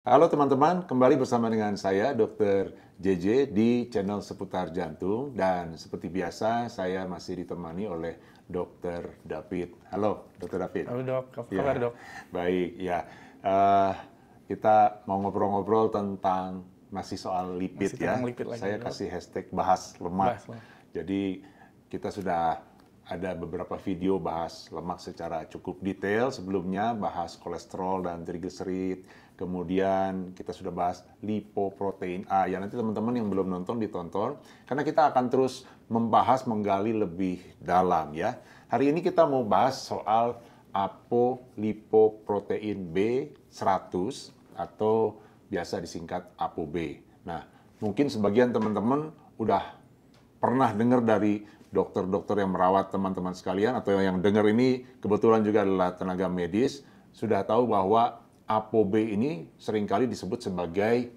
Halo teman-teman, kembali bersama dengan saya Dr. JJ di channel seputar jantung dan seperti biasa saya masih ditemani oleh Dr. David. Halo Dr. David. Halo dok, apa kabar Ya, dok? baik ya. Eh, kita mau ngobrol-ngobrol tentang masih soal lipid Masih tentang ya. lipid lagi Saya dok. kasih hashtag bahas lemak. Bahas lah. Jadi kita sudah ada beberapa video bahas lemak secara cukup detail sebelumnya, bahas kolesterol dan trigliserid. Kemudian kita sudah bahas lipoprotein A. Ya nanti teman-teman yang belum nonton ditonton, karena kita akan terus membahas, menggali lebih dalam ya. Hari ini kita mau bahas soal apolipoprotein B100 atau biasa disingkat ApoB. Nah, mungkin sebagian teman-teman udah pernah dengar dari dokter-dokter yang merawat teman-teman sekalian atau yang dengar ini kebetulan juga adalah tenaga medis, sudah tahu bahwa ApoB ini seringkali disebut sebagai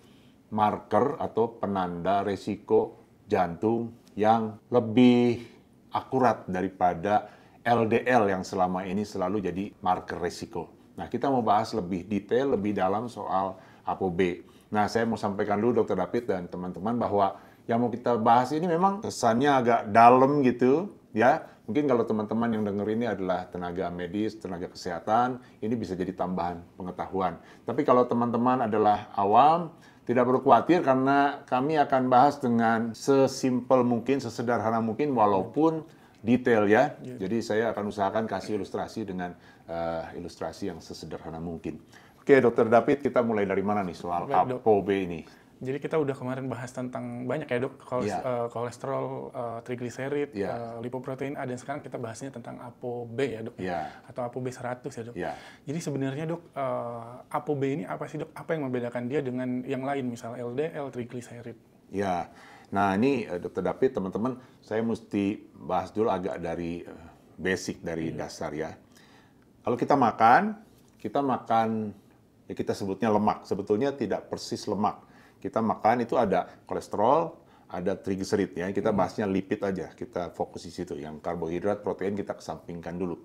marker atau penanda resiko jantung yang lebih akurat daripada LDL yang selama ini selalu jadi marker resiko. Nah, kita mau bahas lebih detail, lebih dalam soal ApoB. Nah, saya mau sampaikan dulu Dr. David dan teman-teman bahwa yang mau kita bahas ini memang kesannya agak dalam gitu, ya. Mungkin kalau teman-teman yang dengar ini adalah tenaga medis, tenaga kesehatan, ini bisa jadi tambahan pengetahuan. Tapi kalau teman-teman adalah awam, tidak perlu khawatir karena kami akan bahas dengan sesimpel mungkin, sesederhana mungkin, walaupun detail ya. Jadi saya akan usahakan kasih ilustrasi dengan ilustrasi yang sesederhana mungkin. Oke, Dokter David, kita mulai dari mana nih soal Baik, Dok. ApoB ini? Jadi kita udah kemarin bahas tentang banyak ya dok, Iya. kolesterol, trigliserid, Iya. lipoprotein A, dan sekarang kita bahasnya tentang ApoB ya dok, Iya. atau ApoB 100 ya dok. Iya. Jadi sebenarnya dok, ApoB ini apa sih dok? Apa yang membedakan dia dengan yang lain, misal LDL, trigliserid? Ya, nah ini Dokter David, teman-teman, saya mesti bahas dulu agak dari basic, dari dasar ya. Kalau kita makan ya kita sebutnya lemak. Sebetulnya tidak persis lemak. Kita makan itu ada kolesterol, ada trigliserid ya. Kita bahasnya lipid aja. Kita fokus di situ. Yang karbohidrat, protein kita kesampingkan dulu.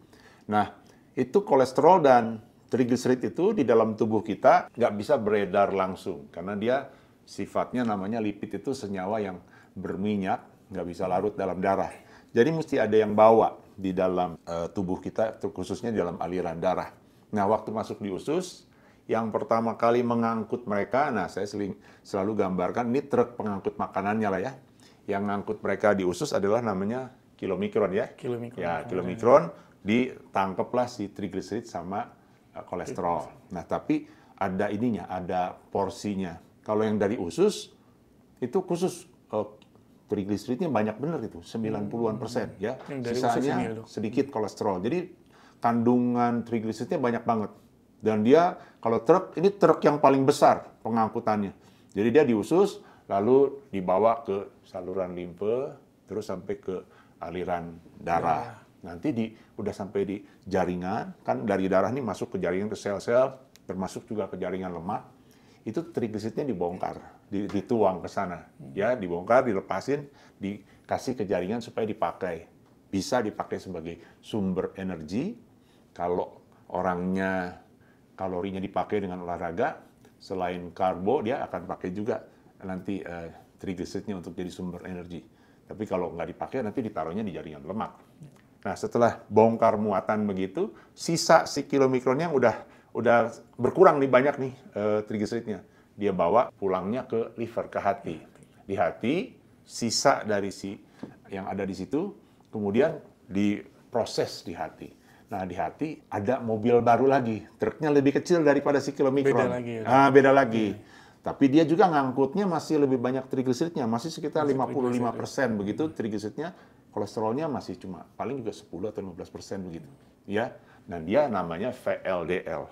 Nah, itu kolesterol dan trigliserid itu di dalam tubuh kita nggak bisa beredar langsung karena dia sifatnya namanya lipid, itu senyawa yang berminyak, nggak bisa larut dalam darah. Jadi mesti ada yang bawa di dalam tubuh kita, khususnya di dalam aliran darah. Nah, waktu masuk di usus, yang pertama kali mengangkut mereka, nah saya selalu gambarkan, ini truk pengangkut makanannya lah ya. Yang ngangkut mereka di usus adalah namanya kilomikron ya. Kilomikron. Ya, kilomikron, ditangkaplah si trigliserid sama kolesterol. Nah, tapi ada ininya, ada porsinya. Kalau yang dari usus, itu khusus trigliseridnya banyak bener itu, 90-an% ya. Yang dari usus Sisanya ini ya, Dok? sedikit kolesterol. Jadi kandungan trigliseridnya banyak banget. Dan dia kalau truk, ini truk yang paling besar pengangkutannya. Jadi dia di usus, lalu dibawa ke saluran limfe, terus sampai ke aliran darah. Nanti udah sampai di jaringan, kan dari darah ini masuk ke jaringan, ke sel-sel, termasuk juga ke jaringan lemak. Itu trigliseridnya dibongkar, dituang ke sana. Ya, dibongkar, dilepasin, dikasih ke jaringan supaya dipakai. Bisa dipakai sebagai sumber energi. Kalau orangnya kalorinya dipakai dengan olahraga, selain karbo, dia akan pakai juga nanti trigliseridnya untuk jadi sumber energi. Tapi kalau nggak dipakai, nanti ditaruhnya di jaringan lemak. Nah, setelah bongkar muatan begitu, sisa si kilomikronnya udah berkurang nih, banyak nih trigliseridnya. Dia bawa pulangnya ke liver, ke hati. Di hati, sisa dari yang ada di situ, kemudian diproses di hati. Nah, di hati ada mobil baru lagi. Truknya lebih kecil daripada si kilomikron. Beda lagi ya, Dok? Beda lagi. Tapi dia juga ngangkutnya masih lebih banyak trigliseridnya. Masih sekitar 55% begitu trigliseridnya. Kolesterolnya masih cuma paling juga 10 atau 15% begitu. Ya. Dan dia namanya VLDL.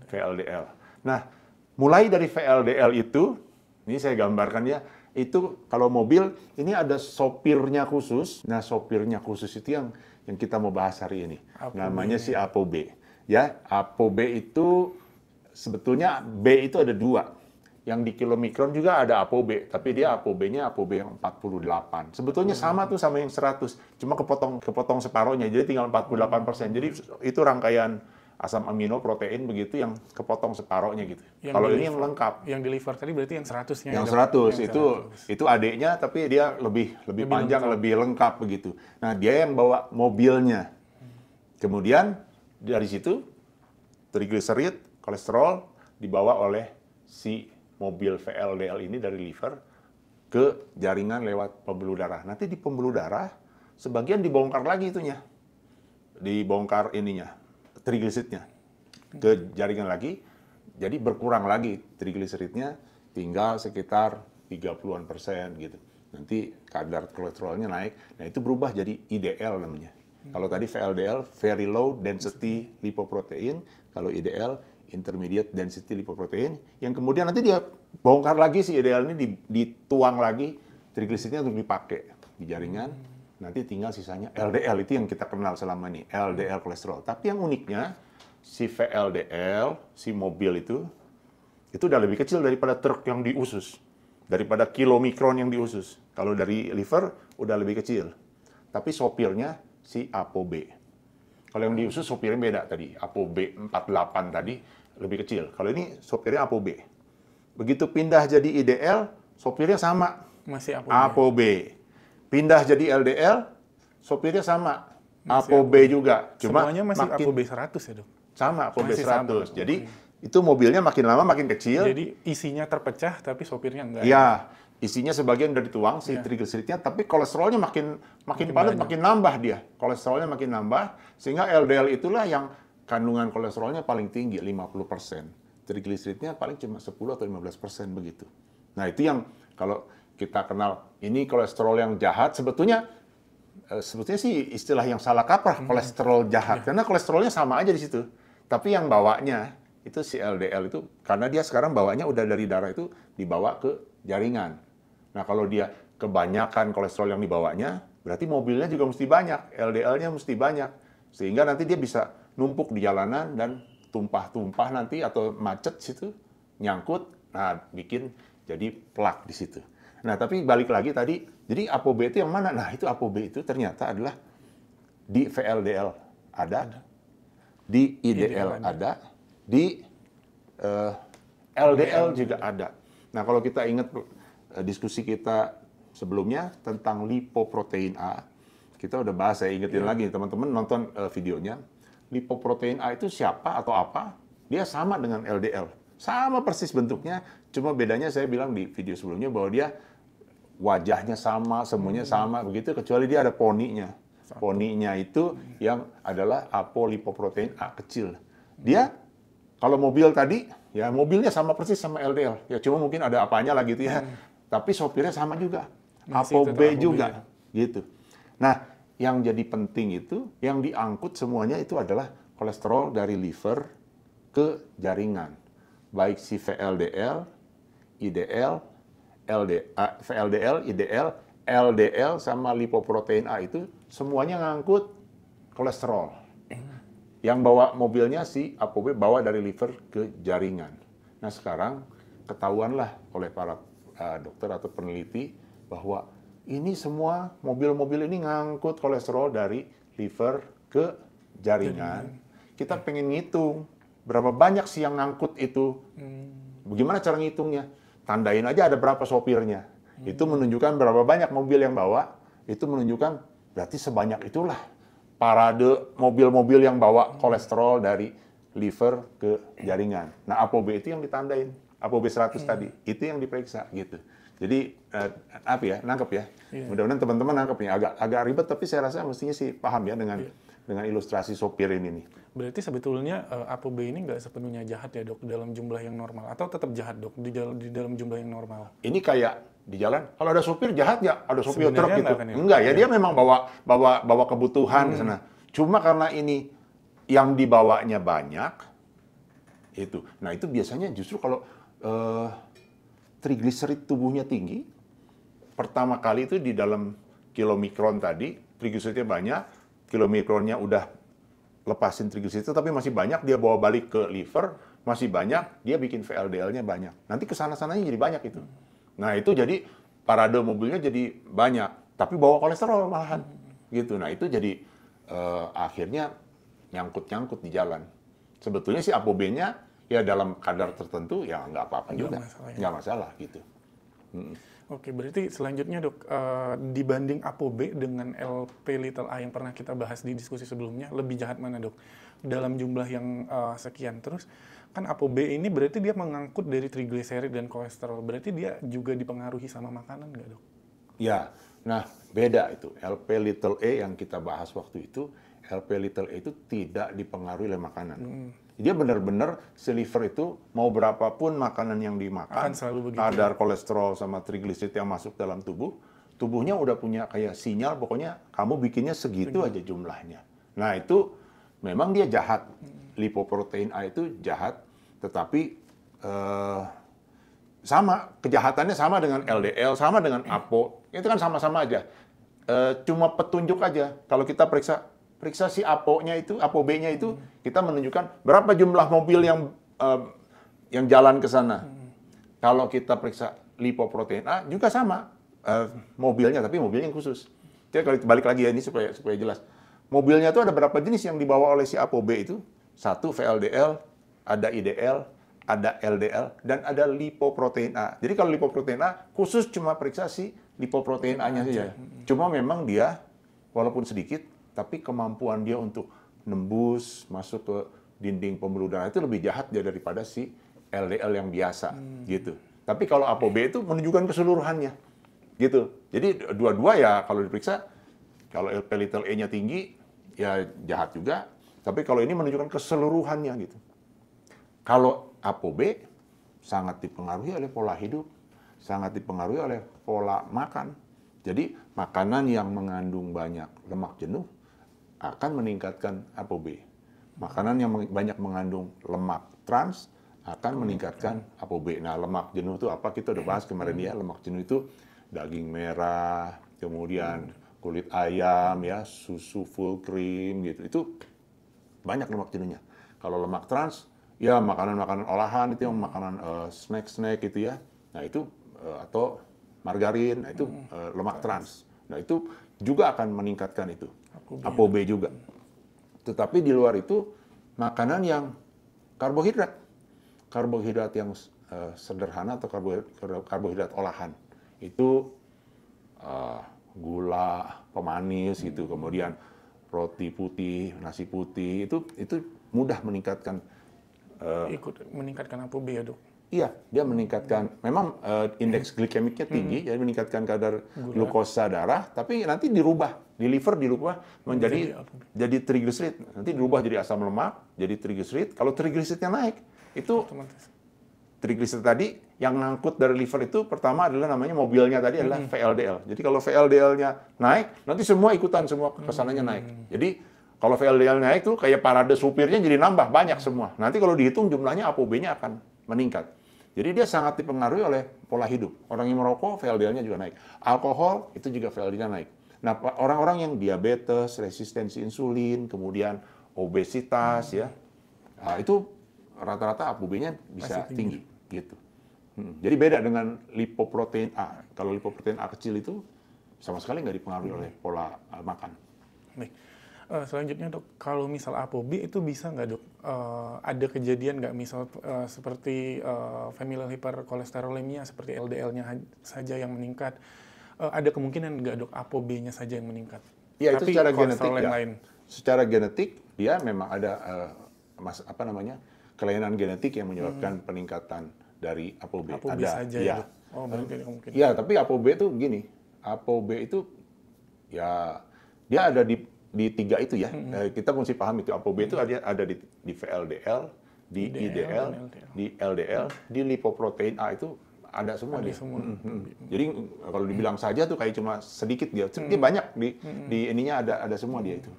VLDL. Nah, mulai dari VLDL itu, ini saya gambarkan ya, itu kalau mobil, ini ada sopirnya khusus. Nah, sopirnya khusus itu yang kita mau bahas hari ini. Namanya si ApoB. Ya, ApoB itu sebetulnya B itu ada dua. Yang di kilomikron juga ada ApoB, tapi dia ApoB-nya ApoB yang 48. Sebetulnya sama tuh sama yang 100, cuma kepotong separohnya, jadi tinggal 48%. Jadi itu rangkaian asam amino protein begitu yang kepotong separohnya gitu. Yang Kalau di ini yang liver- lengkap. Yang di liver tadi berarti yang 100-nya. Yang ya, 100 Yang itu adiknya tapi dia lebih panjang, lengkap. lebih lengkap begitu. Nah, dia yang bawa mobilnya. Kemudian dari situ trigliserid, kolesterol dibawa oleh si mobil VLDL ini dari liver ke jaringan lewat pembuluh darah. Nanti di pembuluh darah sebagian dibongkar lagi itunya. Dibongkar ininya, trigliseridnya ke jaringan lagi. Jadi berkurang lagi trigliseridnya, tinggal sekitar 30-an% gitu. Nanti kadar kolesterolnya naik. Nah, itu berubah jadi IDL namanya. Kalau tadi VLDL, very low density lipoprotein. Kalau IDL, intermediate density lipoprotein. Yang kemudian nanti dia bongkar lagi si IDL ini, dituang lagi trigliseridnya untuk dipakai di jaringan. Nanti tinggal sisanya LDL, itu yang kita kenal selama ini, LDL kolesterol. Tapi yang uniknya, si VLDL, si mobil itu udah lebih kecil daripada truk yang di usus. Daripada kilomikron yang di usus. Kalau dari liver, udah lebih kecil. Tapi sopirnya si ApoB. Kalau yang di usus sopirnya beda tadi. ApoB 48 tadi lebih kecil. Kalau ini sopirnya ApoB. Begitu pindah jadi IDL, sopirnya sama. Masih ApoB. Pindah jadi LDL, sopirnya sama. ApoB juga. Cuma semuanya masih makin ApoB 100 ya, Dok? sama ApoB Masih 100. sama. Jadi itu mobilnya makin lama makin kecil. Jadi isinya terpecah tapi sopirnya enggak. Ya, isinya sebagian udah dituang si trigliseridnya, tapi kolesterolnya makin padat, makin nambah dia. Kolesterolnya makin nambah, sehingga LDL itulah yang kandungan kolesterolnya paling tinggi, 50%. Trigliseridnya paling cuma 10 atau 15% begitu. Nah, itu yang kalau kita kenal ini kolesterol yang jahat, sebetulnya sih istilah yang salah kaprah, kolesterol jahat. Karena kolesterolnya sama aja di situ. Tapi yang bawanya itu si LDL itu, karena dia sekarang bawanya udah dari darah itu dibawa ke jaringan. Nah, kalau dia kebanyakan kolesterol yang dibawanya, berarti mobilnya juga mesti banyak, LDL-nya mesti banyak. Sehingga nanti dia bisa numpuk di jalanan dan tumpah-tumpah nanti atau macet situ, nyangkut, nah bikin jadi plak di situ. Nah, tapi balik lagi tadi, jadi ApoB itu yang mana? Nah, itu ApoB itu ternyata adalah di VLDL ada, di IDL ada, di LDL juga ada. Nah, kalau kita ingat diskusi kita sebelumnya tentang lipoprotein A, kita udah bahas, saya ingetin lagi, teman-teman nonton videonya. Lipoprotein A itu siapa atau apa? Dia sama dengan LDL. Sama persis bentuknya, cuma bedanya saya bilang di video sebelumnya bahwa dia wajahnya sama, semuanya sama, begitu, kecuali dia ada poninya. Poninya itu yang adalah apolipoprotein A kecil. Dia, kalau mobil tadi, ya mobilnya sama persis sama LDL. Ya cuma mungkin ada apanya lah gitu ya. Tapi sopirnya sama juga. ApoB juga. Gitu. Nah, yang jadi penting itu, yang diangkut semuanya itu adalah kolesterol dari liver ke jaringan. Baik si VLDL, IDL, VLDL, IDL, LDL, sama lipoprotein A itu semuanya ngangkut kolesterol. Yang bawa mobilnya si ApoB bawa dari liver ke jaringan. Nah, sekarang ketahuanlah oleh para dokter atau peneliti bahwa ini semua mobil-mobil ini ngangkut kolesterol dari liver ke jaringan. Kita pengen ngitung berapa banyak sih yang ngangkut itu. Bagaimana cara ngitungnya? Tandain aja ada berapa sopirnya. Itu menunjukkan berapa banyak mobil yang bawa. Itu menunjukkan berarti sebanyak itulah parade mobil-mobil yang bawa kolesterol dari liver ke jaringan. Nah, ApoB itu yang ditandain. ApoB 100 tadi. Itu yang diperiksa gitu. Jadi, apa ya, nangkep ya. Mudah-mudahan teman-teman nangkep nih. Agak ribet, tapi saya rasa mestinya sih paham ya dengan ilustrasi sopir ini nih. Berarti sebetulnya ApoB ini nggak sepenuhnya jahat ya, Dok, dalam jumlah yang normal? Atau tetap jahat, Dok, di dalam jumlah yang normal? Ini kayak di jalan, kalau ada sopir jahat ya, ada sopir truk gitu. Enggak ya, dia memang bawa kebutuhan ke sana. Cuma karena ini yang dibawanya banyak, itu. Nah, itu biasanya justru kalau trigliserid tubuhnya tinggi, pertama kali itu di dalam kilomikron tadi, trigliseridnya banyak, kilomikronnya udah lepasin trigliserid, tapi masih banyak, dia bawa balik ke liver, masih banyak, dia bikin VLDL-nya banyak. Nanti kesana-sananya jadi banyak itu. Nah, itu jadi parade mobilnya jadi banyak, tapi bawa kolesterol malahan. Gitu. Nah, itu jadi akhirnya nyangkut-nyangkut di jalan. Sebetulnya si ApoB-nya ya dalam kadar tertentu ya nggak apa-apa Nggak juga, masalah ya. nggak masalah gitu. Oke, berarti selanjutnya dok, dibanding ApoB dengan LP little a yang pernah kita bahas di diskusi sebelumnya, lebih jahat mana dok? Dalam jumlah yang sekian. Terus kan ApoB ini berarti dia mengangkut dari trigliserid dan kolesterol. Berarti dia juga dipengaruhi sama makanan nggak dok? Ya, nah beda itu. LP little a yang kita bahas waktu itu, LP little a itu tidak dipengaruhi oleh makanan. Dia benar-benar si liver itu mau berapapun makanan yang dimakan, Akan selalu begitu. kadar kolesterol sama trigliserid yang masuk dalam tubuh, tubuhnya udah punya kayak sinyal, pokoknya kamu bikinnya segitu aja jumlahnya. Nah itu memang dia jahat. Lipoprotein A itu jahat, tetapi sama, kejahatannya sama dengan LDL, sama dengan APO, itu kan sama-sama aja. Cuma petunjuk aja. Kalau kita periksa si APO-nya itu, ApoB-nya itu, kita menunjukkan berapa jumlah mobil yang jalan ke sana. Kalau kita periksa lipoprotein A juga sama mobilnya, tapi mobilnya yang khusus. Jadi kalau balik lagi ya ini supaya jelas. Mobilnya itu ada berapa jenis yang dibawa oleh si ApoB itu? Satu VLDL, ada IDL, ada LDL, dan ada lipoprotein A. Jadi kalau lipoprotein A khusus cuma periksa si lipoprotein A-nya saja. Cuma memang dia walaupun sedikit, tapi kemampuan dia untuk nembus masuk ke dinding pembuluh darah itu lebih jahat dia daripada si LDL yang biasa gitu. Tapi kalau ApoB itu menunjukkan keseluruhannya gitu. Jadi dua-dua ya kalau diperiksa, kalau LP little a-nya tinggi ya jahat juga. Tapi kalau ini menunjukkan keseluruhannya gitu. Kalau ApoB sangat dipengaruhi oleh pola hidup, sangat dipengaruhi oleh pola makan. Jadi makanan yang mengandung banyak lemak jenuh akan meningkatkan ApoB. Makanan yang banyak mengandung lemak trans akan meningkatkan ApoB. Nah, lemak jenuh itu apa? Kita udah bahas kemarin ya. Lemak jenuh itu daging merah, kemudian kulit ayam, ya, susu full cream gitu. Itu banyak lemak jenuhnya. Kalau lemak trans, ya makanan-makanan olahan itu yang makanan snack-snack gitu ya. Nah, itu atau margarin, nah itu lemak trans. Nah, itu juga akan meningkatkan itu. ApoB juga. Tetapi di luar itu makanan yang karbohidrat. Karbohidrat yang sederhana atau karbohidrat olahan. Itu gula, pemanis gitu, kemudian roti putih, nasi putih, itu mudah meningkatkan Ikut meningkatkan ApoB ya dok? Iya, dia meningkatkan, memang indeks glikemiknya tinggi, jadi meningkatkan kadar glukosa darah, tapi nanti di liver dirubah jadi trigliserid, nanti dirubah jadi asam lemak, jadi trigliserid. Kalau trigliseridnya naik, itu Otomatis. trigliserid tadi yang ngangkut dari liver itu pertama adalah namanya mobilnya tadi adalah VLDL. Jadi kalau VLDL-nya naik, nanti semua ikutan, semua kesananya naik. Jadi kalau VLDL naik tuh kayak parade supirnya jadi nambah banyak semua. Nanti kalau dihitung jumlahnya ApoB-nya akan meningkat. Jadi dia sangat dipengaruhi oleh pola hidup. Orang yang merokok, VLDL-nya juga naik. Alkohol, itu juga VLDL-nya naik. Nah, orang-orang yang diabetes, resistensi insulin, kemudian obesitas, ya, nah, itu rata-rata ApoB-nya bisa tinggi. Gitu. Jadi beda dengan lipoprotein A. Kalau lipoprotein A kecil itu sama sekali nggak dipengaruhi oleh pola makan. Baik. Selanjutnya dok, kalau misal ApoB itu bisa nggak dok, ada kejadian nggak misal seperti familial hyperkolesterolemia seperti LDL-nya saja yang meningkat, ada kemungkinan nggak dok ApoB-nya saja yang meningkat? Ya, itu tapi secara genetik yang ya. lain. Secara genetik dia memang ada kelainan genetik yang menyebabkan peningkatan dari ApoB. ApoB ada, saja ya. ya dok? Oh, berarti ada kemungkinan. Ya, tapi ApoB itu gini, ApoB itu ya dia ada di tiga itu ya. Kita mesti paham itu ApoB itu ada di VLDL, di IDL, di LDL, di lipoprotein A itu ada semua dia. Jadi kalau dibilang saja tuh kayak cuma sedikit dia. Dia banyak di ininya ada semua dia itu.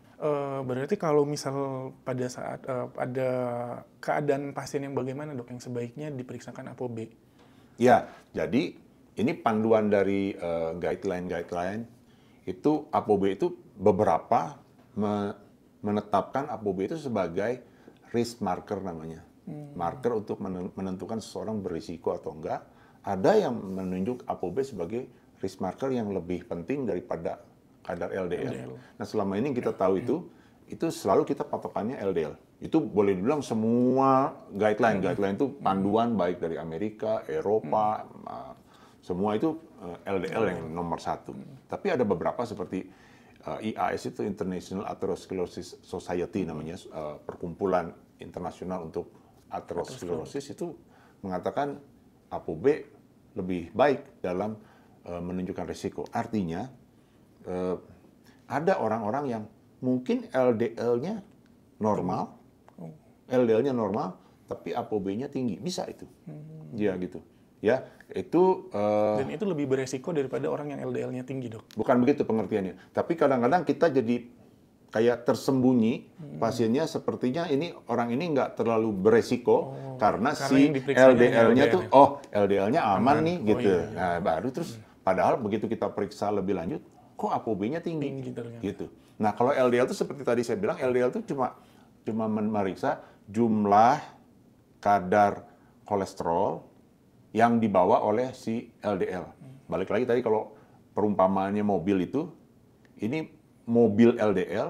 Berarti kalau misal pada saat ada keadaan pasien yang bagaimana dok yang sebaiknya diperiksakan ApoB? Ya, jadi ini panduan dari guideline itu ApoB itu beberapa menetapkan ApoB itu sebagai risk marker namanya. Marker untuk menentukan seseorang berisiko atau enggak. Ada yang menunjuk ApoB sebagai risk marker yang lebih penting daripada kadar LDL. Nah, selama ini kita tahu itu selalu kita patokannya LDL. Itu boleh dibilang semua guideline itu panduan baik dari Amerika, Eropa, semua itu LDL yang nomor satu. Tapi ada beberapa seperti IAS itu International Atherosclerosis Society namanya, perkumpulan internasional untuk atherosclerosis itu mengatakan ApoB lebih baik dalam menunjukkan risiko. Artinya ada orang-orang yang mungkin LDL-nya normal, tapi ApoB-nya tinggi, bisa itu, ya gitu. Ya, itu dan itu lebih beresiko daripada orang yang LDL-nya tinggi, Dok. Bukan begitu pengertiannya. Tapi kadang-kadang kita jadi kayak tersembunyi, pasiennya sepertinya orang ini nggak terlalu beresiko karena si LDL-nya tuh, LDL-nya aman nih gitu. Iya. Nah, baru terus padahal begitu kita periksa lebih lanjut, kok ApoB-nya tinggi gitu. Nah, kalau LDL itu seperti tadi saya bilang, LDL itu cuma memeriksa jumlah kadar kolesterol yang dibawa oleh si LDL. Balik lagi tadi kalau perumpamaannya mobil itu, ini mobil LDL,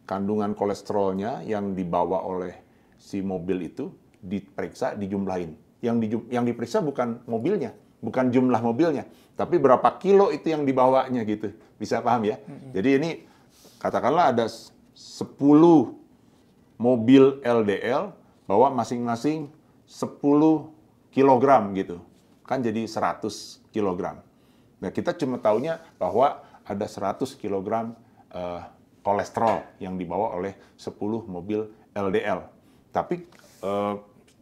kandungan kolesterolnya yang dibawa oleh si mobil itu diperiksa, dijumlahin. Yang diperiksa bukan mobilnya, bukan jumlah mobilnya, tapi berapa kilo itu yang dibawanya gitu. Bisa paham ya? Jadi ini katakanlah ada 10 mobil LDL bawa masing-masing 10 kilogram gitu, kan jadi 100 kilogram. Nah, kita cuma taunya bahwa ada 100 kilogram kolesterol yang dibawa oleh 10 mobil LDL. Tapi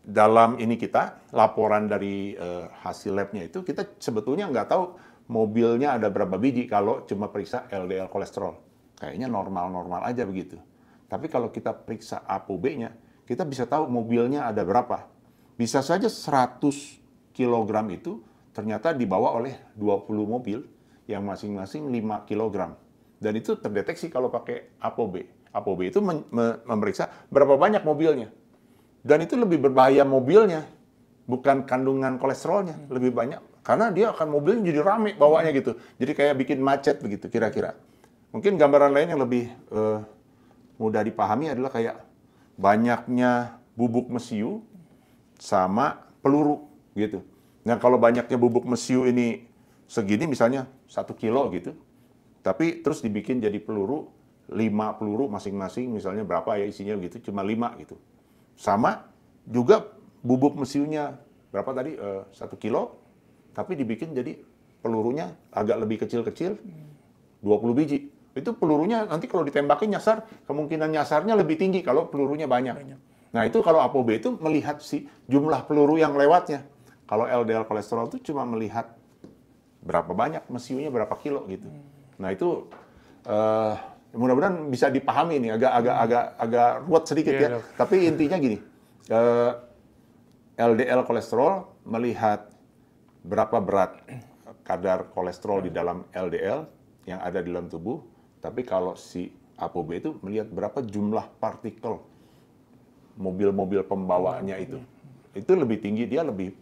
dalam ini kita, laporan dari hasil labnya itu, kita sebetulnya nggak tahu mobilnya ada berapa biji kalau cuma periksa LDL kolesterol. Kayaknya normal-normal aja begitu. Tapi kalau kita periksa ApoB-nya, kita bisa tahu mobilnya ada berapa. Bisa saja 100 kilogram itu ternyata dibawa oleh 20 mobil yang masing-masing 5 kilogram. Dan itu terdeteksi kalau pakai ApoB. ApoB itu memeriksa berapa banyak mobilnya. Dan itu lebih berbahaya mobilnya, bukan kandungan kolesterolnya, lebih banyak. Karena dia akan mobilnya jadi rame bawanya gitu. Jadi kayak bikin macet begitu kira-kira. Mungkin gambaran lain yang lebih mudah dipahami adalah kayak banyaknya bubuk mesiu sama peluru gitu. Nah, kalau banyaknya bubuk mesiu ini segini misalnya 1 kilo gitu, tapi terus dibikin jadi peluru, 5 peluru masing-masing misalnya berapa ya isinya gitu, cuma 5 gitu. Sama juga bubuk mesiunya berapa tadi, 1 kilo, tapi dibikin jadi pelurunya agak lebih kecil-kecil, 20 biji. Itu pelurunya nanti kalau ditembakin nyasar, kemungkinan nyasarnya lebih tinggi kalau pelurunya banyak. Nah, itu kalau ApoB itu melihat si jumlah peluru yang lewatnya. Kalau LDL kolesterol itu cuma melihat berapa banyak mesiunya, berapa kilo gitu. Nah, itu mudah-mudahan bisa dipahami nih, agak ruwet sedikit ya. Tapi intinya gini, LDL kolesterol melihat berapa berat kadar kolesterol di dalam LDL yang ada di dalam tubuh. Tapi kalau si ApoB itu melihat berapa jumlah partikel mobil-mobil pembawanya itu lebih tinggi, dia lebih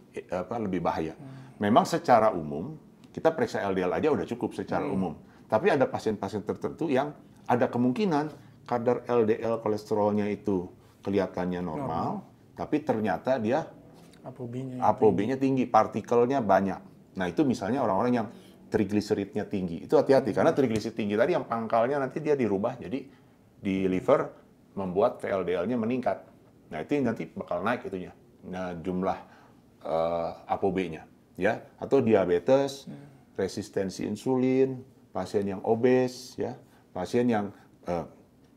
bahaya. Memang secara umum kita periksa LDL aja udah cukup secara umum. Tapi ada pasien-pasien tertentu yang ada kemungkinan kadar LDL kolesterolnya itu kelihatannya normal, tapi ternyata dia ApoB-nya tinggi, partikelnya banyak. Nah, itu misalnya orang-orang yang trigliseridnya tinggi. Itu hati-hati karena trigliserid tinggi tadi yang pangkalnya nanti dia dirubah jadi di liver membuat VLDL-nya meningkat. Nah, itu nanti bakal naik itunya. Nah, jumlah ApoB-nya, ya, atau diabetes, resistensi insulin, pasien yang obes, ya, pasien yang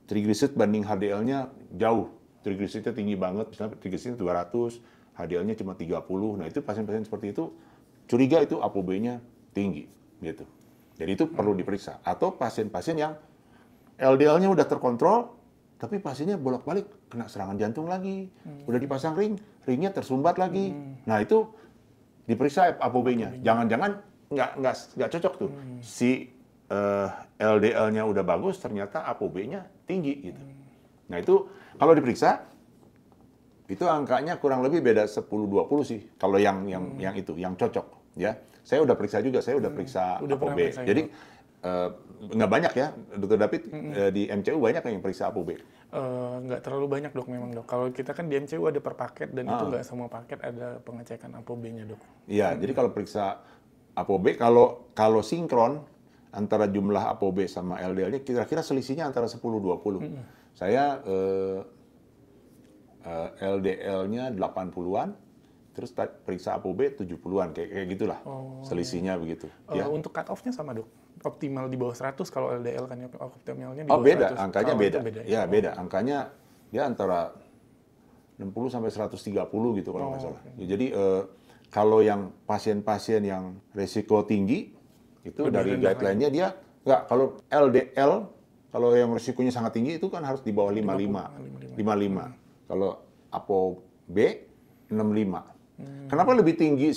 trigliserid banding HDL-nya jauh, trigliseridnya tinggi banget, misalnya trigliseridnya 200, HDL-nya cuma 30. Nah, itu pasien-pasien seperti itu curiga itu ApoB-nya tinggi, gitu. Jadi itu perlu diperiksa. Atau pasien-pasien yang LDL-nya udah terkontrol, tapi pasiennya bolak-balik kena serangan jantung lagi, udah dipasang ringnya tersumbat lagi. Nah, itu diperiksa ApoB-nya. Jangan-jangan nggak cocok tuh. Si LDL-nya udah bagus, ternyata ApoB-nya tinggi gitu. Nah, itu kalau diperiksa itu angkanya kurang lebih beda 10-20 sih. Kalau yang itu, yang cocok, ya. Saya udah periksa juga, saya udah periksa ApoB. Jadi nggak banyak ya, Dokter David, di MCU banyak yang periksa ApoB? Nggak terlalu banyak dok memang dok. Kalau kita kan di MCU ada per paket dan itu nggak semua paket ada pengecekan ApoB-nya dok. Iya, jadi kalau periksa ApoB, kalau sinkron antara jumlah ApoB sama LDL-nya kira-kira selisihnya antara 10-20. Saya LDL-nya 80-an, terus periksa ApoB 70-an, kayak gitulah selisihnya begitu. Ya. Untuk cut off-nya sama dok? Optimal di bawah 100 kalau LDL kan ya, optimalnya di Oh bawah beda, 100. angkanya Kalau beda. itu beda Ya beda, angkanya dia antara 60 sampai 130 gitu kalau nggak salah. Ya, jadi kalau yang pasien-pasien yang resiko tinggi itu Lebih dari rendah guideline-nya dia nggak, kalau LDL kalau yang risikonya sangat tinggi itu kan harus di bawah 55. 55. Kalau ApoB 65. Kenapa lebih tinggi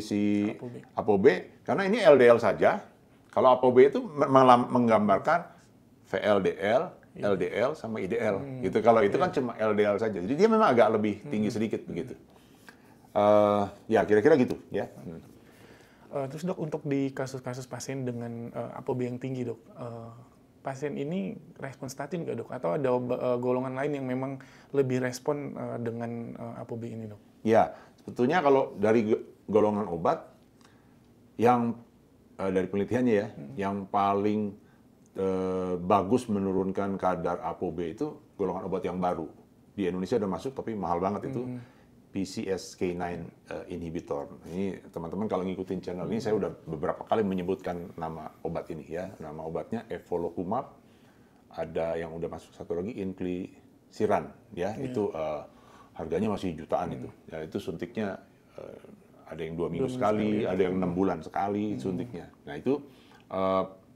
si ApoB? Karena ini LDL saja. Kalau ApoB itu menggambarkan VLDL, LDL sama IDL gitu. Kalau itu kan cuma LDL saja. Jadi dia memang agak lebih tinggi sedikit begitu. Ya kira-kira gitu ya. Terus dok, untuk di kasus-kasus pasien dengan ApoB yang tinggi dok, pasien ini respon statin nggak dok? Atau ada golongan lain yang memang lebih respon dengan ApoB ini dok? Ya, sebetulnya kalau dari golongan obat yang dari penelitiannya ya, yang paling bagus menurunkan kadar ApoB itu golongan obat yang baru. Di Indonesia udah masuk tapi mahal banget itu. PCSK9 inhibitor. Ini teman-teman kalau ngikutin channel ini saya udah beberapa kali menyebutkan nama obat ini ya. Nama obatnya Evolocumab. Ada yang udah masuk satu lagi Inclisiran ya. Itu harganya masih jutaan itu. Ya itu suntiknya ada yang 2 minggu sekali, ada yang 6 bulan sekali suntiknya. Nah itu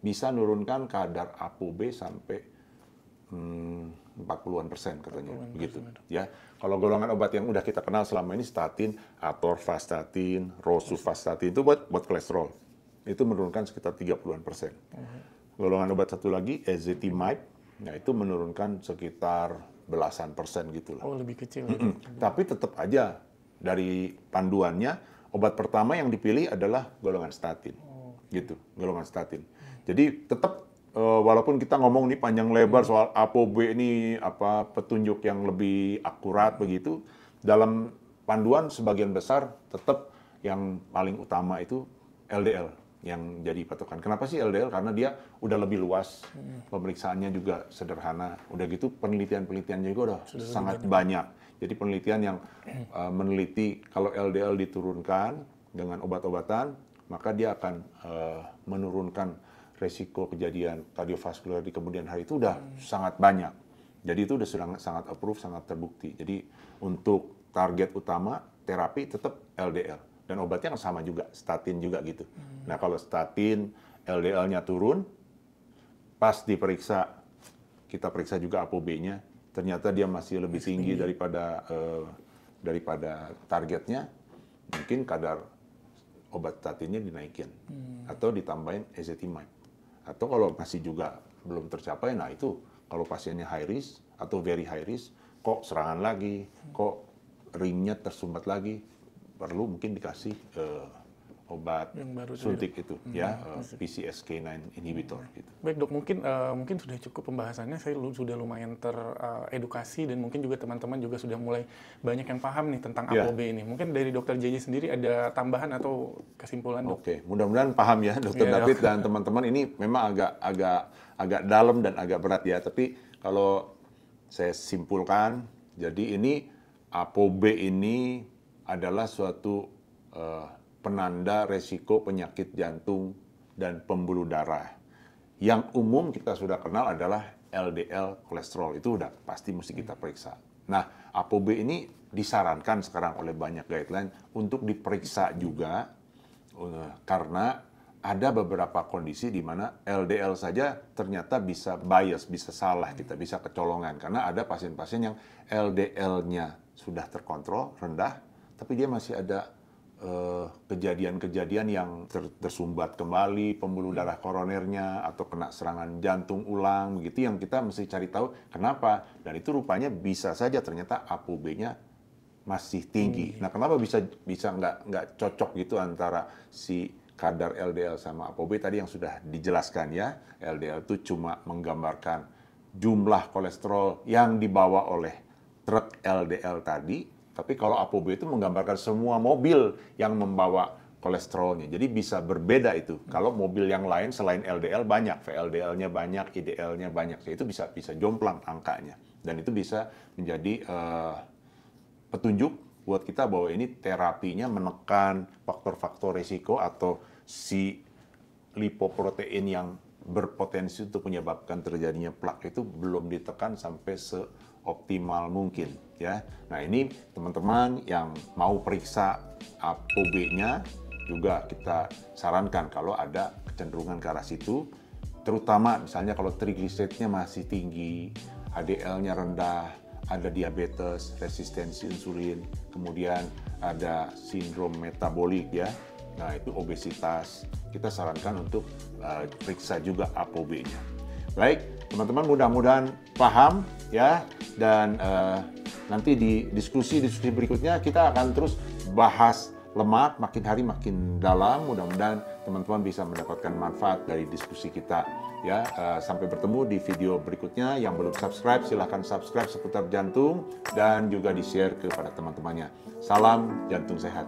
bisa nurunkan kadar ApoB sampai 40-an% katanya, begitu. Ya, kalau golongan obat yang udah kita kenal selama ini statin, atorvastatin, rosuvastatin itu buat kolesterol, itu menurunkan sekitar 30-an%. Golongan obat satu lagi ezetimibe, nah itu menurunkan sekitar belasan persen gitulah. Oh lebih kecil. Tapi tetap aja dari panduannya obat pertama yang dipilih adalah golongan statin, gitu, golongan statin. Jadi tetap walaupun kita ngomong nih panjang lebar soal ApoB ini apa petunjuk yang lebih akurat begitu, dalam panduan sebagian besar tetap yang paling utama itu LDL yang jadi patokan. Kenapa sih LDL? Karena dia udah lebih luas, pemeriksaannya juga sederhana, udah gitu penelitian-penelitiannya juga udah sangat banyak. Jadi penelitian yang meneliti kalau LDL diturunkan dengan obat-obatan, maka dia akan menurunkan resiko kejadian kardiovaskular di kemudian hari itu udah sangat banyak. Jadi itu udah sangat approve, sangat terbukti. Jadi untuk target utama terapi tetap LDL dan obatnya sama juga, statin juga gitu. Nah kalau statin LDL-nya turun, pas diperiksa, kita periksa juga ApoB-nya, ternyata dia masih lebih tinggi daripada targetnya, mungkin kadar obat statinnya dinaikin atau ditambahin ezetimibe. Atau kalau masih juga belum tercapai, nah itu kalau pasiennya high risk atau very high risk, kok serangan lagi, kok ringnya tersumbat lagi, perlu mungkin dikasih obat suntik itu, ya PCSK9 inhibitor. Gitu. Baik dok, mungkin sudah cukup pembahasannya. Saya sudah lumayan teredukasi dan mungkin juga teman-teman juga sudah mulai banyak yang paham nih tentang ApoB ini. Mungkin dari Dokter JJ sendiri ada tambahan atau kesimpulan dok? Oke, mudah-mudahan paham ya Dokter David dan teman-teman. Ini memang agak dalam dan agak berat ya. Tapi kalau saya simpulkan, jadi ini ApoB ini adalah suatu penanda resiko penyakit jantung dan pembuluh darah. Yang umum kita sudah kenal adalah LDL kolesterol, itu udah pasti mesti kita periksa. Nah, ApoB ini disarankan sekarang oleh banyak guideline untuk diperiksa juga karena ada beberapa kondisi di mana LDL saja ternyata bisa bias, bisa salah, kita bisa kecolongan. Karena ada pasien-pasien yang LDL-nya sudah terkontrol, rendah, tapi dia masih ada kejadian-kejadian yang tersumbat kembali pembuluh darah koronernya atau kena serangan jantung ulang begitu yang kita mesti cari tahu kenapa, dan itu rupanya bisa saja ternyata ApoB-nya masih tinggi. Nah, kenapa bisa nggak cocok gitu antara si kadar LDL sama ApoB tadi yang sudah dijelaskan ya. LDL itu cuma menggambarkan jumlah kolesterol yang dibawa oleh truk LDL tadi, tapi kalau ApoB itu menggambarkan semua mobil yang membawa kolesterolnya. Jadi bisa berbeda itu. Kalau mobil yang lain selain LDL banyak, VLDL-nya banyak, IDL-nya banyak, itu bisa jomplang angkanya. Dan itu bisa menjadi petunjuk buat kita bahwa ini terapinya menekan faktor-faktor risiko atau si lipoprotein yang berpotensi untuk menyebabkan terjadinya plak itu belum ditekan sampai seoptimal mungkin ya. Nah, ini teman-teman yang mau periksa ApoB-nya juga kita sarankan kalau ada kecenderungan ke arah situ, terutama misalnya kalau trigliseridnya masih tinggi, HDL-nya rendah, ada diabetes, resistensi insulin, kemudian ada sindrom metabolik ya. Nah, itu obesitas. Kita sarankan untuk periksa juga ApoB-nya. Baik, teman-teman mudah-mudahan paham ya, dan nanti di diskusi berikutnya kita akan terus bahas lemak makin hari makin dalam. Mudah-mudahan teman-teman bisa mendapatkan manfaat dari diskusi kita. Ya, sampai bertemu di video berikutnya. Yang belum subscribe, silahkan subscribe seputar jantung dan juga di-share kepada teman-temannya. Salam jantung sehat.